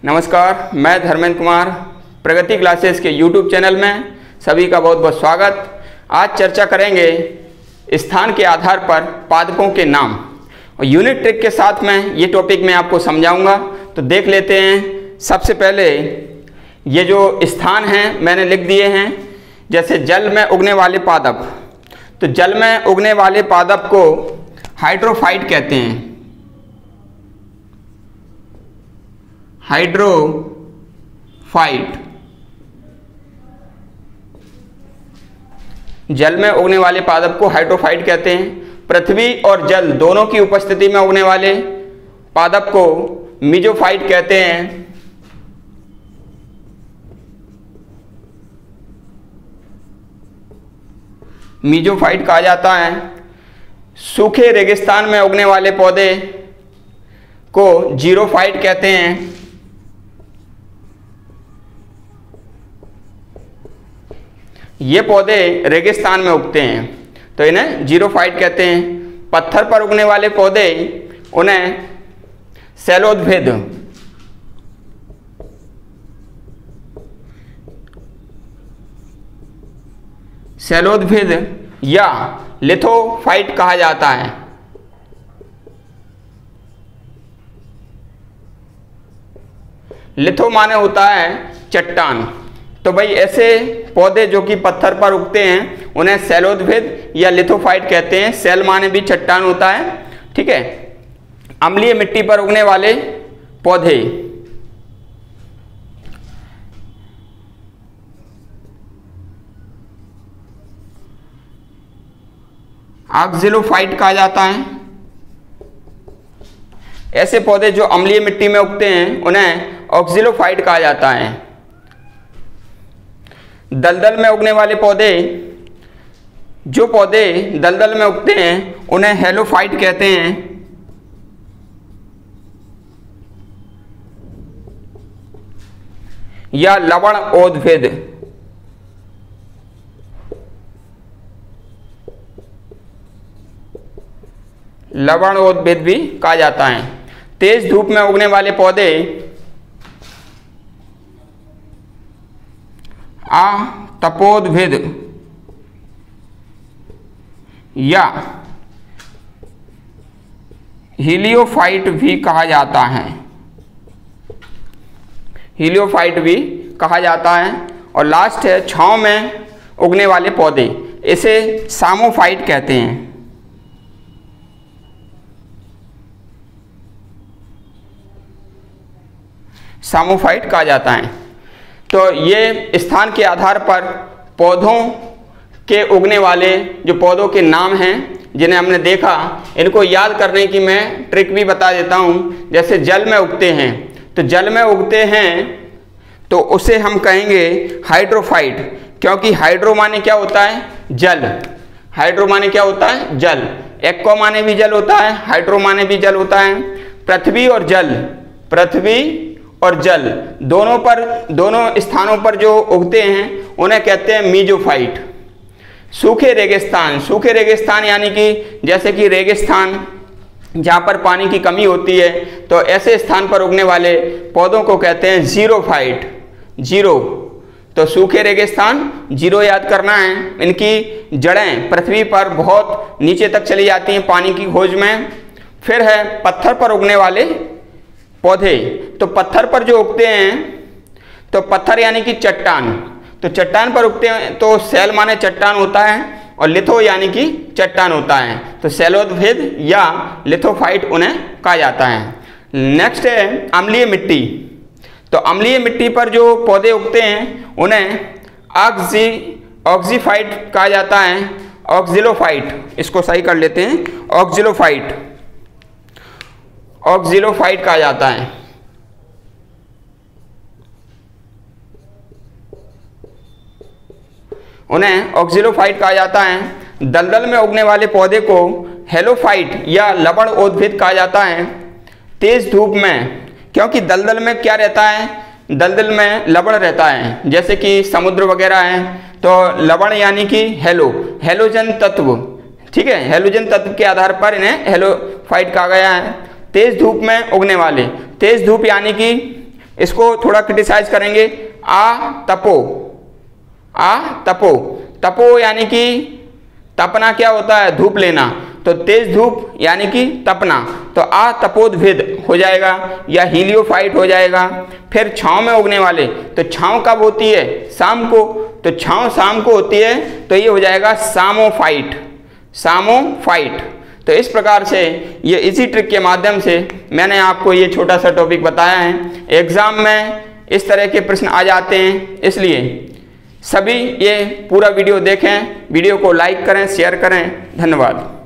नमस्कार, मैं धर्मेंद्र कुमार प्रगति क्लासेस के YouTube चैनल में सभी का बहुत बहुत स्वागत। आज चर्चा करेंगे स्थान के आधार पर पादपों के नाम और यूनिट ट्रिक के साथ में ये टॉपिक मैं आपको समझाऊंगा। तो देख लेते हैं। सबसे पहले ये जो स्थान हैं मैंने लिख दिए हैं, जैसे जल में उगने वाले पादप। तो जल में उगने वाले पादप को हाइड्रोफाइट कहते हैं। हाइड्रोफाइट जल में उगने वाले पादप को हाइड्रोफाइट कहते हैं। पृथ्वी और जल दोनों की उपस्थिति में उगने वाले पादप को मीजोफाइट कहते हैं। मीजोफाइट कहा जाता है। सूखे रेगिस्तान में उगने वाले पौधे को जीरोफाइट कहते हैं। ये पौधे रेगिस्तान में उगते हैं तो इन्हें जीरोफाइट कहते हैं। पत्थर पर उगने वाले पौधे उन्हें शैलोद्भिद या लिथोफाइट कहा जाता है। लिथो माने होता है चट्टान। तो भाई ऐसे पौधे जो कि पत्थर पर उगते हैं उन्हें शैलोद्भिद या लिथोफाइट कहते हैं। शैल माने भी चट्टान होता है, ठीक है। अम्लीय मिट्टी पर उगने वाले पौधे ऑक्जिलोफाइट कहा जाता है। ऐसे पौधे जो अम्लीय मिट्टी में उगते हैं उन्हें ऑक्जिलोफाइट कहा जाता है। दलदल में उगने वाले पौधे, जो पौधे दलदल में उगते हैं उन्हें हेलोफाइट कहते हैं। या लवणोद्भिद भी कहा जाता है। तेज धूप में उगने वाले पौधे तपोद्भिद या हीलियोफाइट भी कहा जाता है। हीलियोफाइट भी कहा जाता है। और लास्ट है छांव में उगने वाले पौधे, इसे सामोफाइट कहते हैं। सामोफाइट कहा जाता है। तो ये स्थान के आधार पर पौधों के उगने वाले जो पौधों के नाम हैं जिन्हें हमने देखा, इनको याद करने की मैं ट्रिक भी बता देता हूँ। जैसे जल में उगते हैं, तो जल में उगते हैं तो उसे हम कहेंगे हाइड्रोफाइट, क्योंकि हाइड्रो माने क्या होता है? जल। हाइड्रो माने क्या होता है? जल। एक्वा माने भी जल होता है, हाइड्रो माने भी जल होता है। पृथ्वी और जल, पृथ्वी और जल दोनों स्थानों पर जो उगते हैं उन्हें कहते हैं मीजोफाइट। सूखे रेगिस्तान यानी कि जैसे कि रेगिस्तान जहाँ पर पानी की कमी होती है, तो ऐसे स्थान पर उगने वाले पौधों को कहते हैं जीरोफाइट। जीरो, तो सूखे रेगिस्तान जीरो याद करना है। इनकी जड़ें पृथ्वी पर बहुत नीचे तक चली जाती हैं पानी की खोज में। फिर है पत्थर पर उगने वाले पौधे। तो पत्थर पर जो उगते हैं, तो पत्थर यानी कि चट्टान, तो चट्टान पर उगते हैं तो शैल माने चट्टान होता है और लिथो यानी कि चट्टान होता है। तो शैलोद्भिद या लिथोफाइट उन्हें कहा जाता है। नेक्स्ट है अम्लीय मिट्टी। तो अम्लीय मिट्टी पर जो पौधे उगते हैं उन्हें ऑक्जीफाइट कहा जाता है। ऑक्जिलोफाइट, इसको सही कर लेते हैं, ऑक्जिलोफाइट कहा जाता है। उन्हें ऑक्जिलोफाइट कहा जाता है। दलदल में उगने वाले पौधे को हेलोफाइट या लवणोद्भिद कहा जाता है। तेज धूप में, क्योंकि दलदल में क्या रहता है? दलदल में लवण रहता है, जैसे कि समुद्र वगैरह है, तो लवण यानी कि हेलोजन तत्व, ठीक है। हेलोजन तत्व के आधार पर इन्हें हेलोफाइट कहा गया है। तेज धूप में उगने वाले, तेज धूप यानी कि इसको थोड़ा क्रिटिसाइज करेंगे। तपो, तपो, तपो यानी कि तपना क्या होता है, धूप लेना, तो तेज धूप यानी कि तपना, तो तपोद्भिद हो जाएगा या हीलियोफाइट हो जाएगा। फिर छांव में उगने वाले, तो छांव कब होती है, शाम को, तो छांव शाम को होती है, तो ये हो जाएगा सामोफाइट, सामोफाइट। तो इस प्रकार से ये इसी ट्रिक के माध्यम से मैंने आपको ये छोटा सा टॉपिक बताया है। एग्जाम में इस तरह के प्रश्न आ जाते हैं, इसलिए सभी ये पूरा वीडियो देखें, वीडियो को लाइक करें, शेयर करें। धन्यवाद।